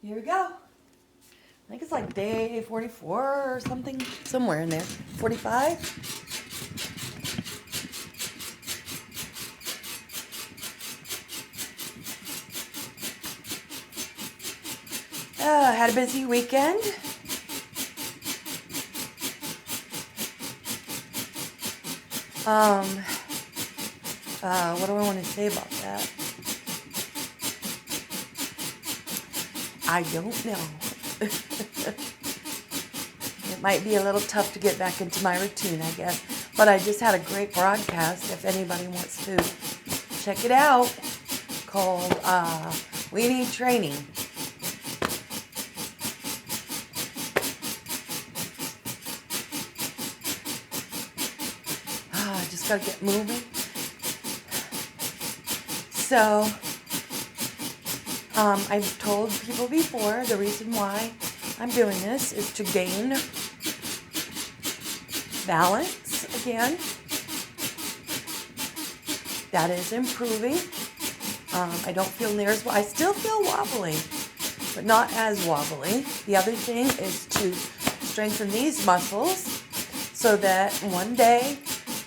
Here we go. I think it's like day 44 or something, somewhere in there. 45. Had a busy weekend. What do I want to say about that? I don't know. It might be a little tough to get back into my routine, I guess. But I just had a great broadcast if anybody wants to check it out, called We Need Training. I just gotta get moving. So, I've told people before the reason why I'm doing this is to gain balance again. That is improving. I don't feel near as I still feel wobbly, but not as wobbly. The other thing is to strengthen these muscles so that one day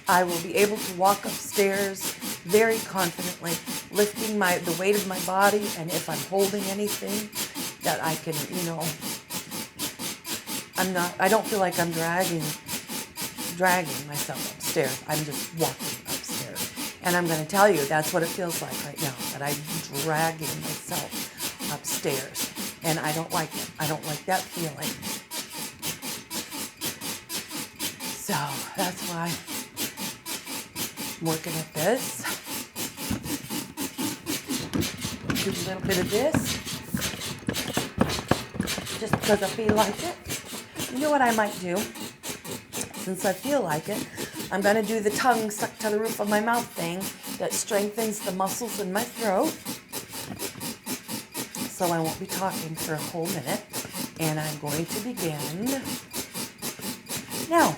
I will be able to walk upstairs very confidently, lifting the weight of my body, and if I'm holding anything, that I can, I don't feel like I'm dragging myself upstairs. I'm just walking upstairs. And I'm going to tell you, that's what it feels like right now, that I'm dragging myself upstairs. And I don't like it. I don't like that feeling. So that's why I'm working at this. Do a little bit of this, just because I feel like it. You know what I might do? Since I feel like it, I'm going to do the tongue stuck to the roof of my mouth thing that strengthens the muscles in my throat. So I won't be talking for a whole minute. And I'm going to begin now.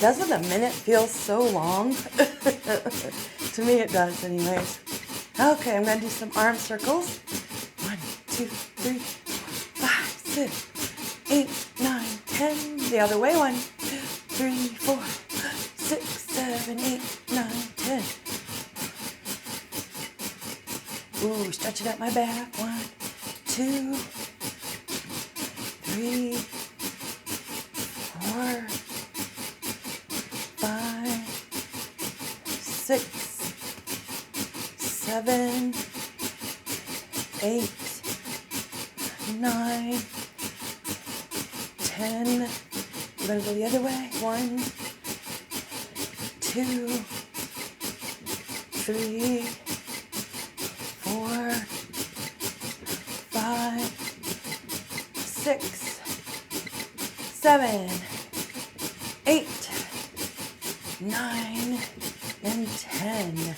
Doesn't a minute feel so long? To me it does anyways. Okay, I'm going to do some arm circles. 1, 2, 3, 5, 6, 8, 9, 10. The other way. 1, 2, 3, 4, 6, 7, 8, 9, 10. Ooh, stretching out my back. 1, 2, 3, 4, 6, 7, 8, 9, 10. We're going to go the other way. 1, 2, 3, 4, 5, 6, 7, 8, 9, and 10.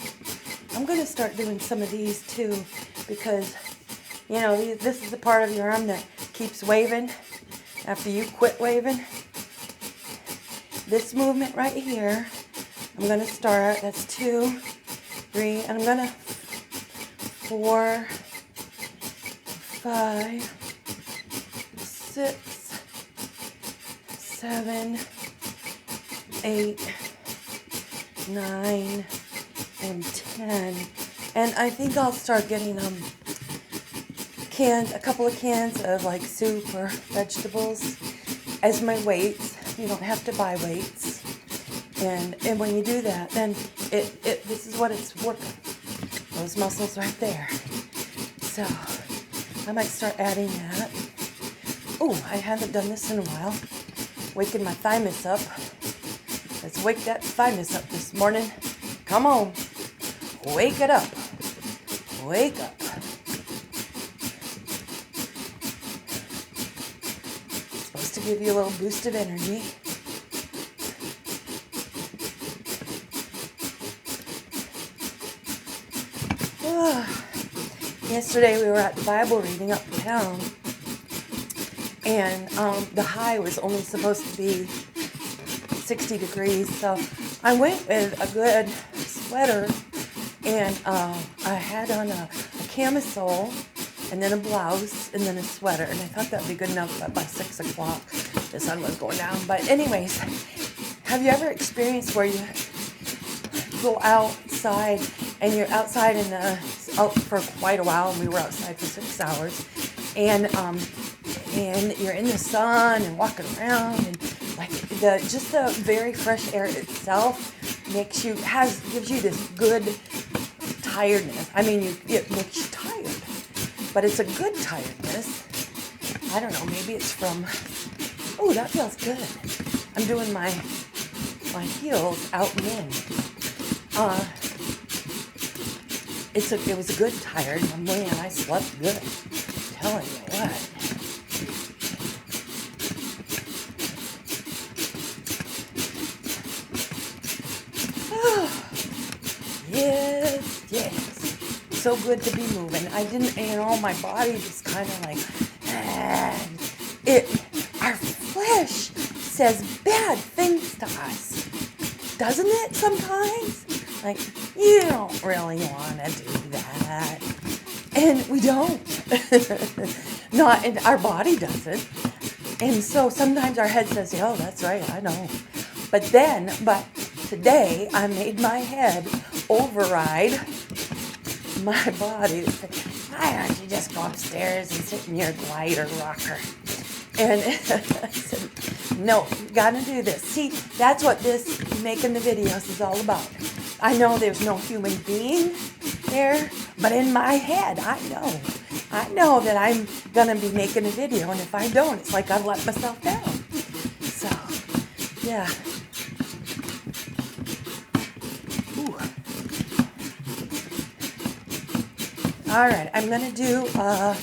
I'm going to start doing some of these too because, this is the part of your arm that keeps waving after you quit waving. This movement right here, I'm going to start. That's 2, 3, and I'm going to 4, 5, 6, 7, 8, 9, and 10. And I think I'll start getting a couple of cans of like soup or vegetables as my weights. You don't have to buy weights. And when you do that, then this is what it's working. Those muscles right there. So I might start adding that. Oh, I haven't done this in a while. Waking my thymus up. Let's wake that thymus up this morning. Come on. Wake it up. Wake up. It's supposed to give you a little boost of energy. Yesterday we were at the Bible reading uptown, and the high was only supposed to be 60 degrees, so I went with a good sweater, and I had on a camisole, and then a blouse, and then a sweater, and I thought that would be good enough, but by 6 o'clock the sun was going down. But anyways, have you ever experienced where you go outside, and you're outside out for quite a while, and we were outside for 6 hours, and you're in the sun and walking around, and like the very fresh air itself gives you this good tiredness. I mean, it makes you tired, but it's a good tiredness. I don't know, maybe it's from, oh, that feels good. I'm doing my heels out and in. It was a good tired. Man, I slept good. I'm telling you what. Yes. So good to be moving. I didn't, my body just kind of like, our flesh says bad things to us. Doesn't it sometimes? Like, you don't really want to do that. And we don't. And our body doesn't. And so sometimes our head says, oh, that's right, I know. But today I made my head override my body. Why don't you just go upstairs and sit in your glider rocker? And I said, no, you gotta do this. See, that's what this making the videos is all about. I know there's no human being there, but in my head, I know that I'm gonna be making a video, and if I don't, it's like I've let myself down. So, yeah. Ooh. All right, I'm gonna do a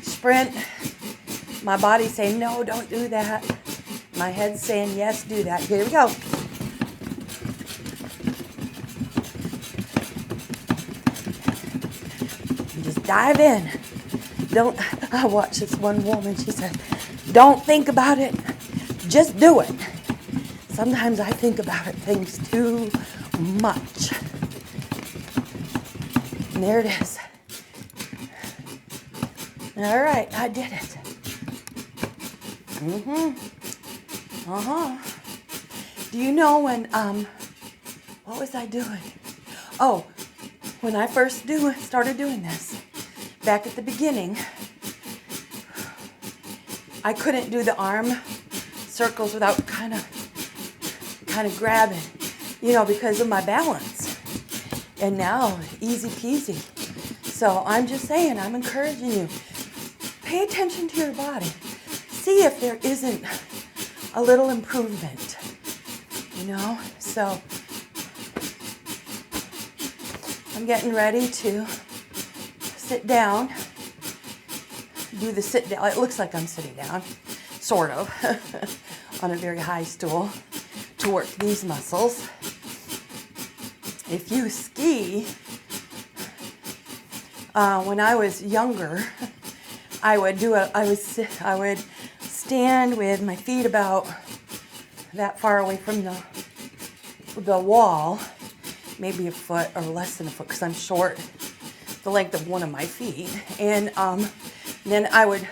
sprint. My body's saying, no, don't do that. My head's saying, yes, do that. Here we go. Just dive in. I watched this one woman, she said, don't think about it, just do it. Sometimes I think about things too much. And there it is. All right, I did it. Do you know when, what was I doing? Oh, when I first started doing this, back at the beginning, I couldn't do the arm circles without kind of grabbing, because of my balance. And now, easy peasy. So I'm just saying, I'm encouraging you, pay attention to your body. See if there isn't a little improvement, So I'm getting ready to sit down, do the sit down. It looks like I'm sitting down, sort of, on a very high stool to work these muscles. If you ski, when I was younger, I would stand with my feet about that far away from the wall, maybe a foot or less than a foot, because I'm short, the length of one of my feet. And then I would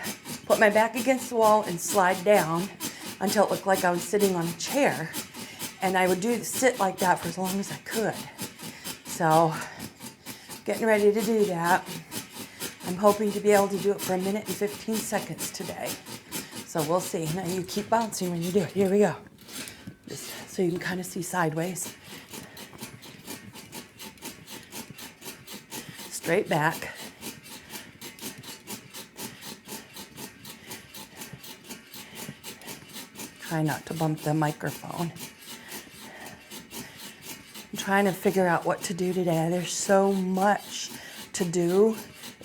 put my back against the wall and slide down until it looked like I was sitting on a chair. And I would sit like that for as long as I could. So, getting ready to do that. I'm hoping to be able to do it for 1 minute and 15 seconds today. So we'll see. Now you keep bouncing when you do it. Here we go. Just so you can kind of see sideways. Straight back. Try not to bump the microphone. I'm trying to figure out what to do today. There's so much to do.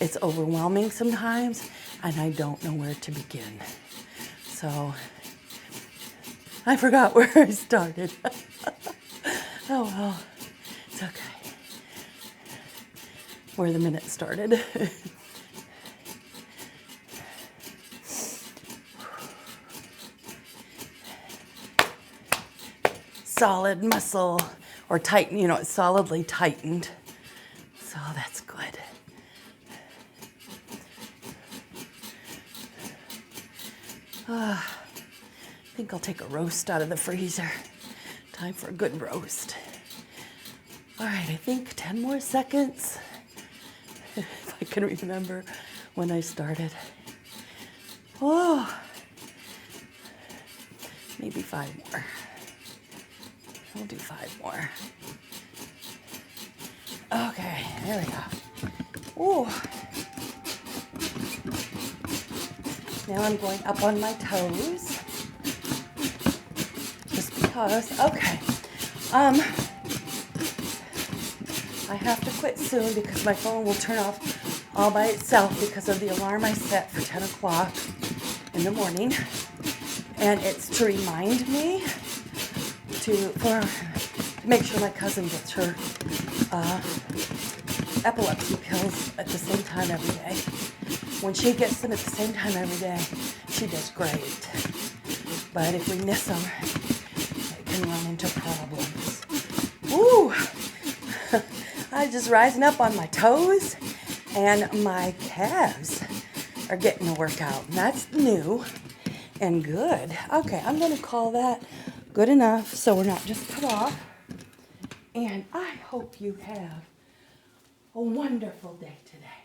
It's overwhelming sometimes, and I don't know where to begin. So I forgot where I started. Oh well, it's okay. Where the minute started. Solid muscle, or tighten, it's solidly tightened. So that's good. I think I'll take a roast out of the freezer. Time for a good roast. All right, I think 10 more seconds. If I can remember when I started. Oh, maybe 5 more. We'll do 5 more. Okay, there we go. Ooh. Now I'm going up on my toes. Just because. Okay. I have to quit soon because my phone will turn off all by itself because of the alarm I set for 10 o'clock in the morning. And it's to remind me to make sure my cousin gets her epilepsy pills at the same time every day. When she gets them at the same time every day, she does great. But if we miss them, it can run into problems. Woo! I'm just rising up on my toes, and my calves are getting a workout. And that's new and good. Okay, I'm going to call that good enough so we're not just cut off. And I hope you have a wonderful day today.